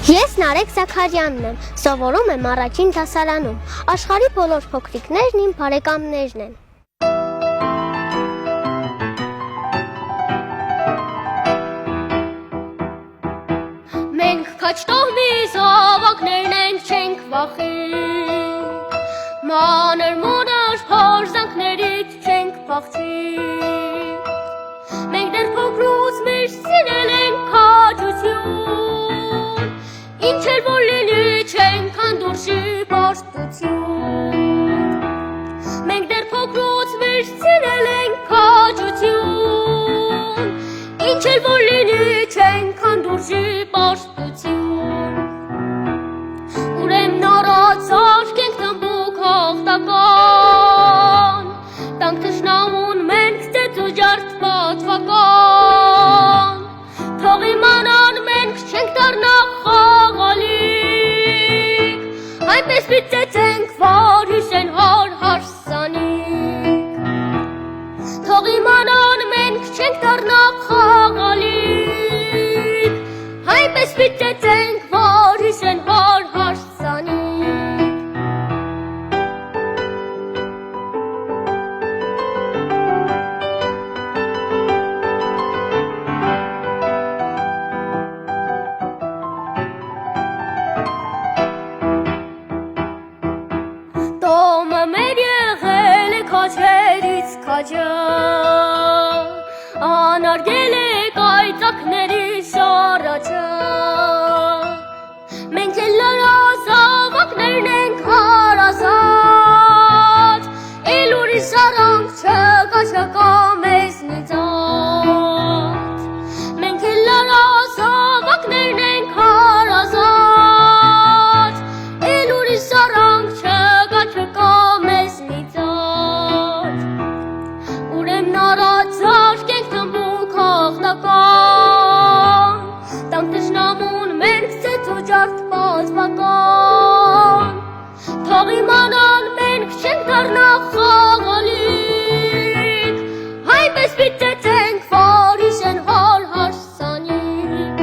Ես Նարեկ Զաքարյանն եմ, սովորում եմ առաջին դասարանում, աշխարհի բոլոր փոքրիկներն իմ բարեկամներն են։ Մենք քաչտողնի զավակներն ենք, չենք վախի, մանր մոնար հորզանքներից չենք փախչի, մենք դեռ փոքրուց մեր սիրել ենք քաջություն, ինչ էլ որ լինի չենք անդուրժի պարտություն, մենք դեռ փոքրուց մեր սիրել ենք քաջություն, ինչ էլ որ լինի չենք անդուրժի պարտություն, ուրեմն առաջ աշկենք թմբուկ հաղթական, տանք թշնամուն մենք ծեծու ջարդ պատվական, թող իմանան մենք չենք դառնա խաղալիք, այնպես մի ծեծենք, որ հիշեն հոր հարսանիք, թող իմանան մենք չենք դառնա խաղալիք, այնպես մի ծեծենք, որ հիշեն հոր հարսանիք։ Տոմը մեր եղել է քաջերից քաջը, անարգել է կայծակների շարաճը, մենք էլ նրա զավակներն ենք հարազատ, էլ ուրիշ շարանք չկա մեզնից ատ, մենք էլ նրա զավակներն ենք հարազատ, էլ ուրիշ շարանք չկա մեզնից ատ, ուրեմն առաջ աշկենք թմբուկ հաղթական, տանք թշնամուն մենք ծեծու ջարդ պատվական, թող իմանան մենք չենք դառնա խաղալիք, այնպես մի ծեծենք, որ հիշեն հոր հարսանիք,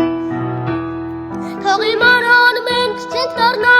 թող իմանան մենք չենք դառնա